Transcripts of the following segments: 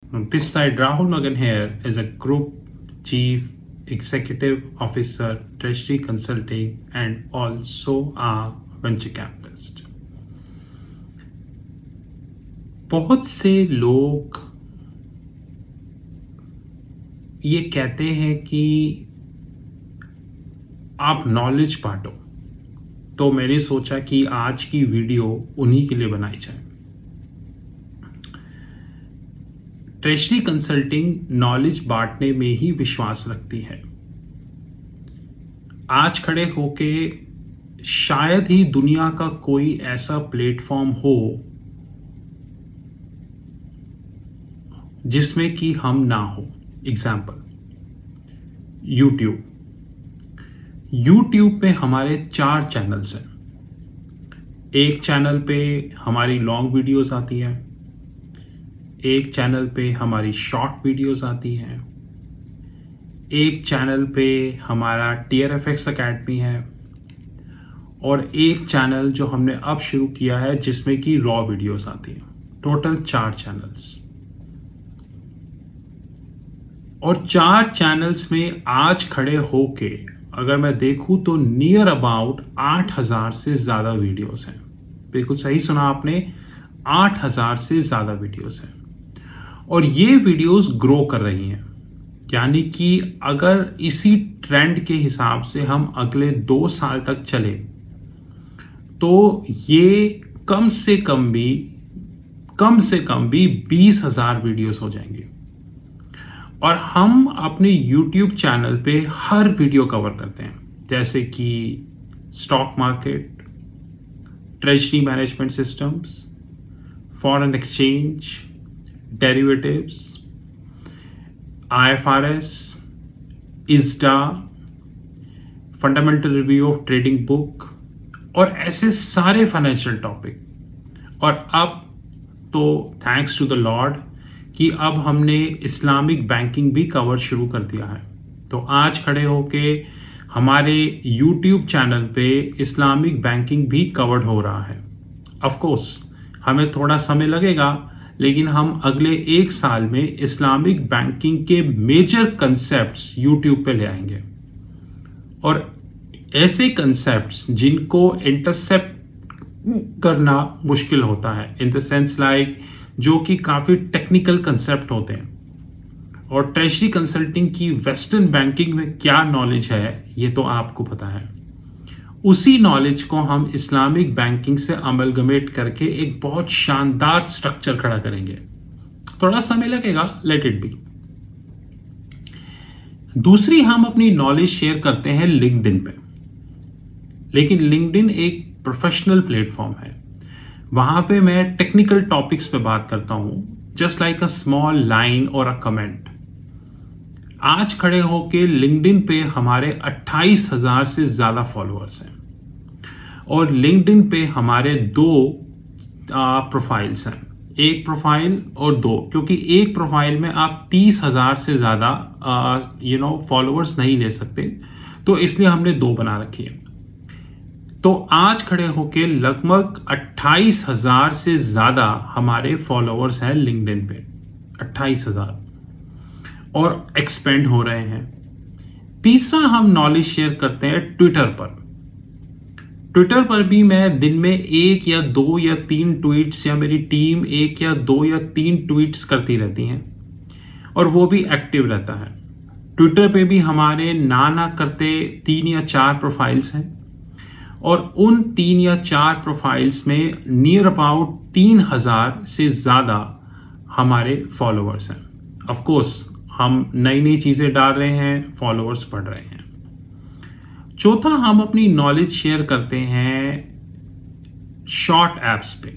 This side, Rahul Magan here is a Group Chief Executive Officer, Treasury Consulting, and also a venture capitalist. बहुत से लोग ये कहते हैं कि आप नॉलेज बांटो, तो मैंने सोचा कि आज की वीडियो उन्हीं के लिए बनाई जाए। ट्रेजरी कंसल्टिंग नॉलेज बांटने में ही विश्वास रखती है। आज खड़े होके शायद ही दुनिया का कोई ऐसा प्लेटफॉर्म हो जिसमें कि हम ना हो। एग्जाम्पल, यूट्यूब पे हमारे 4 चैनल्स हैं। एक चैनल पे हमारी लॉन्ग वीडियोस आती हैं, एक चैनल पे हमारी शॉर्ट वीडियोस आती हैं, एक चैनल पे हमारा TRFX अकेडमी है, और एक चैनल जो हमने अब शुरू किया है जिसमें कि रॉ वीडियोस आती हैं। टोटल 4 चैनल्स, और 4 चैनल्स में आज खड़े होके अगर मैं देखूं तो नियर अबाउट 8000 से ज़्यादा वीडियोस हैं। बिल्कुल सही सुना आपने, 8000 से ज़्यादा वीडियोस हैं, और ये वीडियोस ग्रो कर रही हैं। यानी कि अगर इसी ट्रेंड के हिसाब से हम अगले 2 साल तक चले तो ये कम से कम भी 20,000 वीडियोस हो जाएंगे। और हम अपने YouTube चैनल पे हर वीडियो कवर करते हैं, जैसे कि stock market, treasury management systems, foreign exchange, derivatives, IFRS, ISDA, fundamental review of trading book, और ऐसे सारे फाइनेंशियल टॉपिक। और अब तो थैंक्स टू द लॉर्ड कि अब हमने इस्लामिक बैंकिंग भी कवर शुरू कर दिया है। तो आज खड़े होके हमारे YouTube चैनल पे इस्लामिक बैंकिंग भी कवर्ड हो रहा है। ऑफ कोर्स हमें थोड़ा समय लगेगा, लेकिन हम अगले 1 साल में इस्लामिक बैंकिंग के मेजर कंसेप्ट्स YouTube पे ले आएंगे, और ऐसे कंसेप्ट्स जिनको इंटरसेप्ट करना मुश्किल होता है, इन द सेंस लाइक जो कि काफ़ी टेक्निकल कंसेप्ट होते हैं। और ट्रेजरी कंसल्टिंग की वेस्टर्न बैंकिंग में क्या नॉलेज है ये तो आपको पता है। उसी नॉलेज को हम इस्लामिक बैंकिंग से अमलगमेट करके एक बहुत शानदार स्ट्रक्चर खड़ा करेंगे। थोड़ा समय लगेगा, लेट इट बी। दूसरी, हम अपनी नॉलेज शेयर करते हैं लिंक्डइन पे, लेकिन लिंक्डइन एक प्रोफेशनल प्लेटफॉर्म है। वहां पे मैं टेक्निकल टॉपिक्स पे बात करता हूं, just like a small line और अ कमेंट। आज खड़े होके लिंक्डइन पे हमारे 28,000 से ज्यादा फॉलोअर्स हैं, और लिंक्डइन पे हमारे 2 प्रोफाइल्स हैं, एक प्रोफाइल और 2, क्योंकि एक प्रोफाइल में आप 30,000 से ज्यादा फॉलोअर्स नहीं ले सकते, तो इसलिए हमने 2 बना रखी है। तो आज खड़े होके लगभग 28,000 से ज्यादा हमारे फॉलोअर्स हैं लिंक्डइन पे, 28,000, और एक्सपेंड हो रहे हैं। तीसरा, हम नॉलेज शेयर करते हैं ट्विटर पर। ट्विटर पर भी मैं दिन में 1 या 2 या 3 ट्वीट्स, या मेरी टीम 1 या 2 या 3 ट्वीट्स करती रहती हैं, और वो भी एक्टिव रहता है। ट्विटर पे भी हमारे ना करते 3 या 4 प्रोफाइल्स हैं, और उन 3 या 4 प्रोफाइल्स में नियर अबाउट 3,000 से ज़्यादा हमारे फॉलोअर्स हैं। ऑफ कोर्स हम नई चीज़ें डाल रहे हैं, फॉलोअर्स बढ़ रहे हैं। चौथा, हम अपनी नॉलेज शेयर करते हैं शॉर्ट एप्स पे।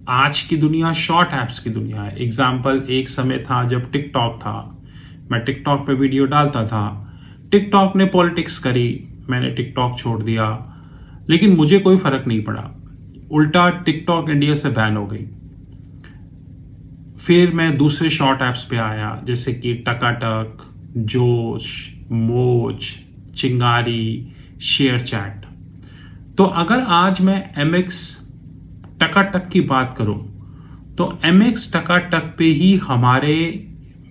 आज की दुनिया शॉर्ट एप्स की दुनिया है। एग्जाम्पल, एक समय था जब टिकटॉक था, मैं टिकटॉक पे वीडियो डालता था। टिकटॉक ने पॉलिटिक्स करी, मैंने टिकटॉक छोड़ दिया, लेकिन मुझे कोई फर्क नहीं पड़ा। उल्टा टिकटॉक इंडिया से बैन हो गई। फिर मैं दूसरे शॉर्ट ऐप्स पे आया, जैसे कि टकाटक, जोश, मोज, चिंगारी, शेयर चैट। तो अगर आज मैं MX टकाटक की बात करूं तो MX टकाटक पे ही हमारे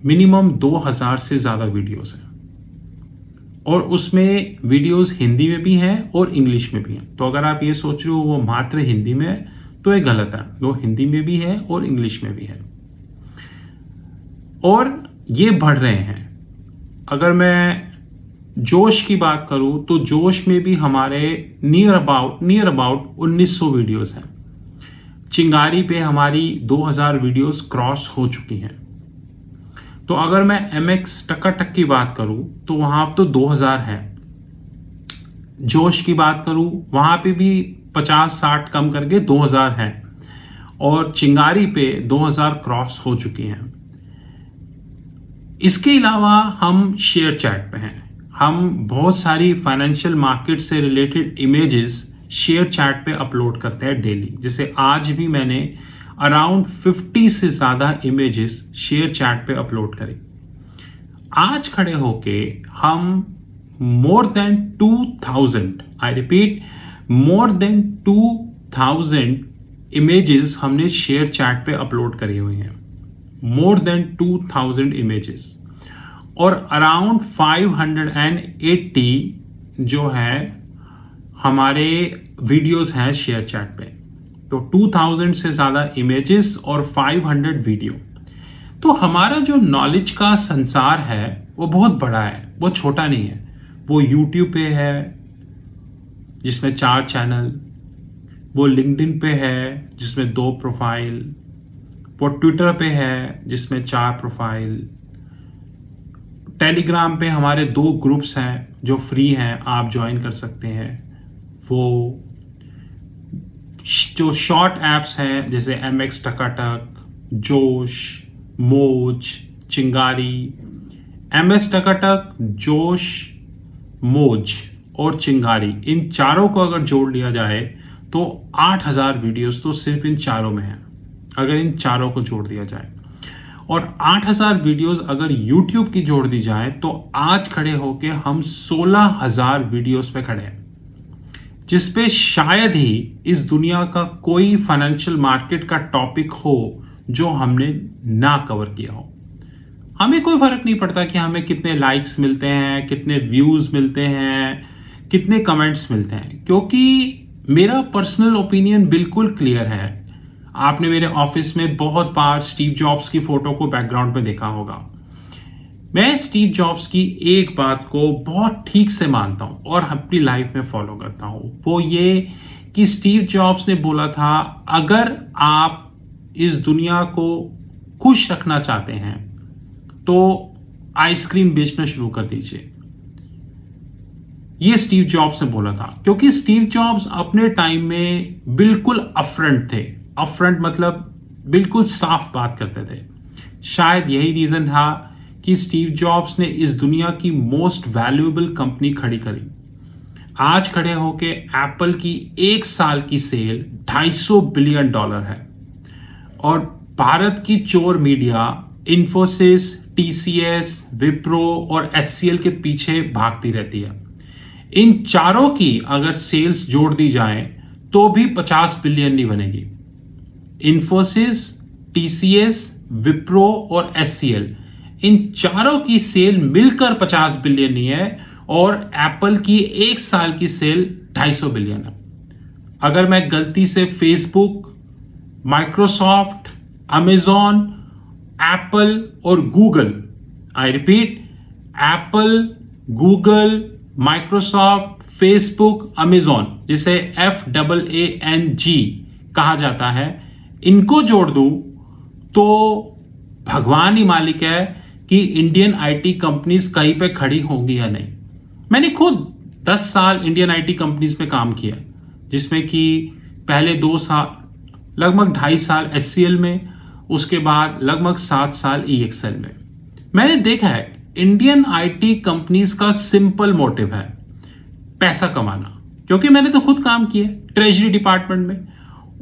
मिनिमम 2000 से ज़्यादा वीडियोस हैं, और उसमें वीडियोस हिंदी में भी हैं और इंग्लिश में भी हैं। तो अगर आप ये सोच रहे हो वो मात्र हिंदी में है, तो ये गलत है। वो हिंदी में भी है और इंग्लिश में भी है, और ये बढ़ रहे हैं। अगर मैं जोश की बात करूं तो जोश में भी हमारे नियर अबाउट 1900 वीडियोस हैं। चिंगारी पे हमारी 2000 वीडियोस क्रॉस हो चुकी हैं। तो अगर मैं MX टकाटक की बात करूं तो वहां तो 2000 है। जोश की बात करूं वहां पे भी 50-60 कम करके 2000 है, और चिंगारी पे 2000 क्रॉस हो चुकी हैं। इसके अलावा हम शेयर चैट पे हैं। हम बहुत सारी फाइनेंशियल मार्केट से रिलेटेड इमेजेस शेयर चैट पे अपलोड करते हैं डेली। जैसे आज भी मैंने अराउंड 50 से ज़्यादा इमेजेस शेयर चैट पे अपलोड करी। आज खड़े होके हम more than 2000, I repeat, more than 2000 images हमने शेयर चैट पे अपलोड करी हुई हैं। मोर देन 2000 इमेजेस, और अराउंड 580 जो है हमारे वीडियोस हैं शेयर चैट पे। तो 2000 से ज़्यादा इमेजेस और 500 वीडियो। तो हमारा जो नॉलेज का संसार है वो बहुत बड़ा है, वो छोटा नहीं है। वो यूट्यूब पे है जिसमें 4 चैनल, वो लिंक्डइन पे है जिसमें 2 प्रोफाइल, वो ट्विटर पे है जिसमें 4 प्रोफाइल, टेलीग्राम पे हमारे 2 ग्रुप्स हैं जो फ्री हैं, आप ज्वाइन कर सकते हैं। वो जो शॉर्ट एप्स हैं जैसे MX टकाटक, जोश, मोज, चिंगारी। MS टकाटक, जोश, मोज और चिंगारी, इन चारों को अगर जोड़ लिया जाए तो 8000 वीडियोस तो सिर्फ इन चारों में हैं, अगर इन चारों को जोड़ दिया जाए। और 8000 वीडियोस अगर YouTube की जोड़ दी जाए तो आज खड़े होके हम 16000 वीडियोस पे खड़े हैं, जिसपे शायद ही इस दुनिया का कोई फाइनेंशियल मार्केट का टॉपिक हो जो हमने ना कवर किया हो। हमें कोई फर्क नहीं पड़ता कि हमें कितने लाइक्स मिलते हैं, कितने व्यूज मिलते हैं, कितने कमेंट्स मिलते हैं, क्योंकि मेरा पर्सनल ओपिनियन बिल्कुल क्लियर है। आपने मेरे ऑफिस में बहुत बार स्टीव जॉब्स की फोटो को बैकग्राउंड में देखा होगा। मैं स्टीव जॉब्स की एक बात को बहुत ठीक से मानता हूं और अपनी लाइफ में फॉलो करता हूं, वो ये कि स्टीव जॉब्स ने बोला था, अगर आप इस दुनिया को खुश रखना चाहते हैं तो आइसक्रीम बेचना शुरू कर दीजिए। ये स्टीव जॉब्स ने बोला था, क्योंकि स्टीव जॉब्स अपने टाइम में बिल्कुल अपफ्रंट थे। अपफ्रंट मतलब बिल्कुल साफ बात करते थे। शायद यही रीजन था कि स्टीव जॉब्स ने इस दुनिया की मोस्ट वैल्यूएबल कंपनी खड़ी करी। आज खड़े होके एप्पल की 1 साल की सेल $250 बिलियन है, और भारत की चोर मीडिया इन्फोसिस, TCS, विप्रो और SCL के पीछे भागती रहती है। इन चारों की अगर सेल्स जोड़ दी जाए तो भी 50 बिलियन नहीं बनेगी। इन्फोसिस, TCS, विप्रो और SCL, इन चारों की सेल मिलकर 50 बिलियन नहीं है, और एप्पल की 1 साल की सेल 250 बिलियन है। अगर मैं गलती से फेसबुक, माइक्रोसॉफ्ट, अमेजॉन, एप्पल और Google, I repeat, Apple, Google, Microsoft, Facebook, Amazon, जिसे FAANG कहा जाता है, इनको जोड़ दूं तो भगवान ही मालिक है कि इंडियन IT कंपनीज कहीं पे खड़ी होंगी या नहीं। मैंने खुद 10 साल इंडियन IT कंपनीज में काम किया, जिसमें कि पहले 2 साल, लगभग 2.5 साल SCL में, उसके बाद लगभग 7 साल EXL में। मैंने देखा है इंडियन IT कंपनीज का सिंपल मोटिव है पैसा कमाना, क्योंकि मैंने तो खुद काम किया ट्रेजरी डिपार्टमेंट में।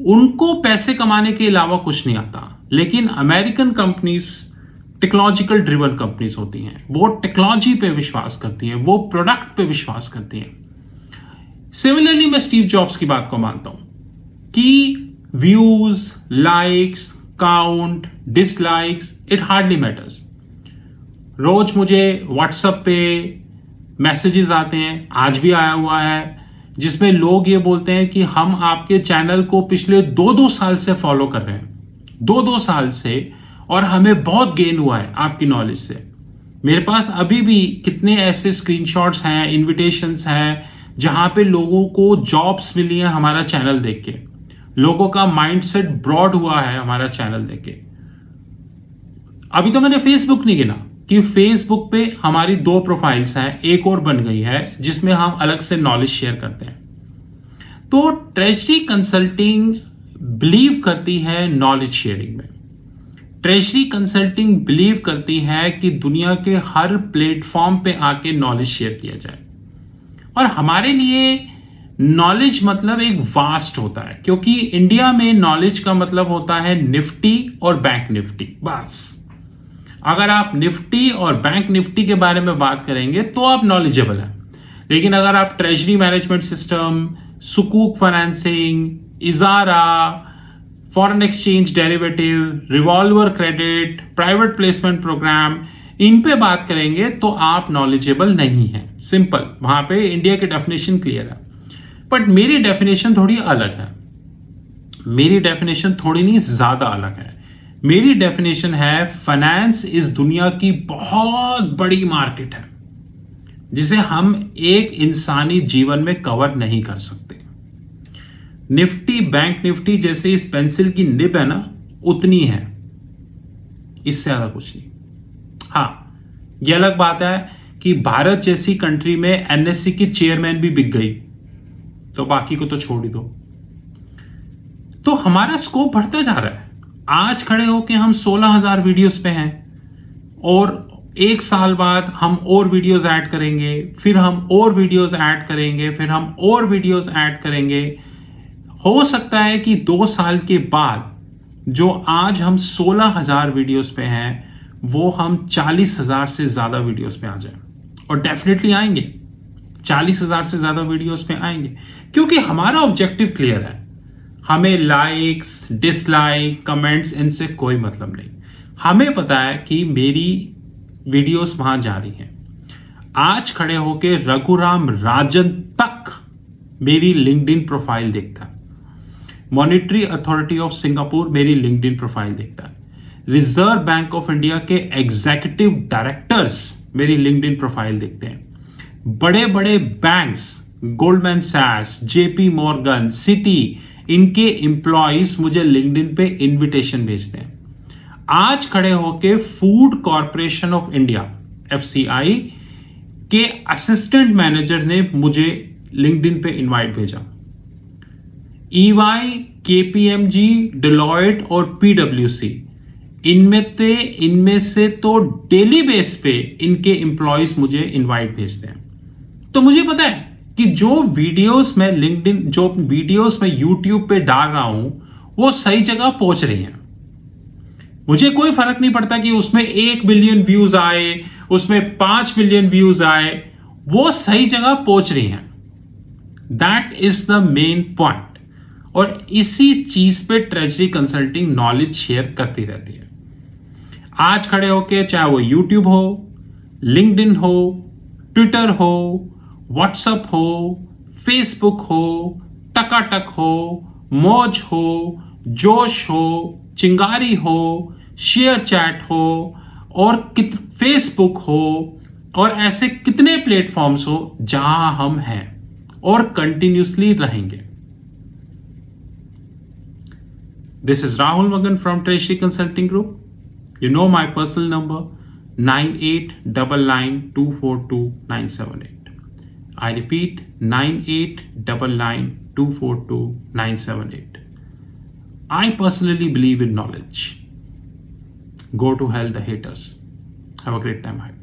उनको पैसे कमाने के अलावा कुछ नहीं आता। लेकिन American companies technological driven companies होती हैं, वो टेक्नोलॉजी पे विश्वास करती हैं, वो प्रोडक्ट पे विश्वास करती हैं। सिमिलरली मैं स्टीव जॉब्स की बात को मानता हूं कि views, likes, count, dislikes, it hardly matters. रोज मुझे व्हाट्सएप पे मैसेजेस आते हैं, आज भी आया हुआ है, जिसमें लोग ये बोलते हैं कि हम आपके चैनल को पिछले 2-2 साल से फॉलो कर रहे हैं, 2-2 साल से, और हमें बहुत गेन हुआ है आपकी नॉलेज से। मेरे पास अभी भी कितने ऐसे स्क्रीनशॉट्स हैं, इनविटेशंस हैं, जहां पे लोगों को जॉब्स मिली हैं हमारा चैनल देख के, लोगों का माइंडसेट ब्रॉड हुआ है हमारा चैनल देख के। अभी तो मैंने फेसबुक नहीं गिना कि फेसबुक पे हमारी 2 प्रोफाइल्स हैं, एक और बन गई है जिसमें हम अलग से नॉलेज शेयर करते हैं। तो ट्रेजरी कंसल्टिंग बिलीव करती है नॉलेज शेयरिंग में। ट्रेजरी कंसल्टिंग बिलीव करती है कि दुनिया के हर प्लेटफॉर्म पे आके नॉलेज शेयर किया जाए। और हमारे लिए नॉलेज मतलब एक वास्ट होता है, क्योंकि इंडिया में नॉलेज का मतलब होता है निफ्टी और बैंक निफ्टी, बस। अगर आप निफ्टी और बैंक निफ्टी के बारे में बात करेंगे तो आप नॉलेजेबल हैं। लेकिन अगर आप ट्रेजरी मैनेजमेंट सिस्टम, सुकूक फाइनेंसिंग, इजारा, foreign exchange derivative, revolver credit, private placement program, इन पे बात करेंगे तो आप नॉलेजेबल नहीं हैं। सिंपल, वहां पे इंडिया की डेफिनेशन क्लियर है। बट मेरी डेफिनेशन थोड़ी अलग है। मेरी डेफिनेशन थोड़ी नहीं, ज्यादा अलग है। मेरी डेफिनेशन है फाइनेंस इस दुनिया की बहुत बड़ी मार्केट है जिसे हम एक इंसानी जीवन में कवर नहीं कर सकते। निफ्टी, बैंक निफ्टी जैसे इस पेंसिल की निब है ना, उतनी है, इससे ज्यादा कुछ नहीं। हाँ, यह अलग बात है कि भारत जैसी कंट्री में एनएससी की चेयरमैन भी बिक गई, तो बाकी को तो छोड़ ही दो। तो हमारा स्कोप बढ़ता जा रहा है। आज खड़े होके हम 16,000 वीडियोस पे हैं, और 1 साल बाद हम और वीडियोस ऐड करेंगे, फिर हम और वीडियोस ऐड करेंगे, फिर हम और वीडियोस ऐड करेंगे। हो सकता है कि 2 साल के बाद जो आज हम 16,000 वीडियोस पे हैं, वो हम 40,000 से ज्यादा वीडियोस पे आ जाए, और डेफिनेटली आएंगे, 40,000 से ज्यादा वीडियोस पे आएंगे, क्योंकि हमारा ऑब्जेक्टिव क्लियर है। हमें लाइक्स, डिसलाइक, कमेंट्स, इनसे कोई मतलब नहीं। हमें पता है कि मेरी वीडियोस वहां जा रही हैं। आज खड़े होके रघुराम राजन तक मेरी लिंक्डइन प्रोफाइल देखता है। मॉनेटरी अथॉरिटी ऑफ सिंगापुर मेरी लिंक्डइन प्रोफाइल देखता है। रिजर्व बैंक ऑफ इंडिया के एग्जीक्यूटिव डायरेक्टर्स मेरी लिंक्डइन प्रोफाइल देखते हैं। बड़े बड़े बैंक्स, गोल्डमैन सैक्स, जेपी मॉर्गन, सिटी, इनके एम्प्लॉइज मुझे लिंक्डइन पे इनविटेशन भेजते हैं। आज खड़े होके food corporation of India, FCI के असिस्टेंट मैनेजर ने मुझे लिंक्डइन पे इनवाइट भेजा। ईवाई, केपीएमजी, डिलॉयट और पीडब्ल्यूसी, इनमें से तो डेली बेस पे इनके एम्प्लॉइज मुझे इनवाइट भेजते हैं। तो मुझे पता है कि जो वीडियोस मैं यूट्यूब पे डाल रहा हूं, वो सही जगह पहुंच रही हैं। मुझे कोई फर्क नहीं पड़ता कि उसमें 1 बिलियन व्यूज आए, उसमें 5 मिलियन व्यूज आए, वो सही जगह पहुंच रही हैं। That is the main point. और इसी चीज पे ट्रेजरी कंसल्टिंग नॉलेज शेयर करती रहती है। आज खड़े होके, चाहे वो यूट्यूब हो, लिंक्डइन हो, ट्विटर हो, व्हाट्सएप हो, फेसबुक हो, टकाटक हो, मौज हो, जोश हो, चिंगारी हो, शेयर चैट हो, और फेसबुक हो, और ऐसे कितने प्लेटफॉर्म्स हो जहां हम हैं और कंटिन्यूसली रहेंगे। दिस इज राहुल मगन from treasury consulting group. You know my personal number 9899242978. I repeat 9899242978. I personally believe in knowledge. Go to hell the haters. Have a great time ahead.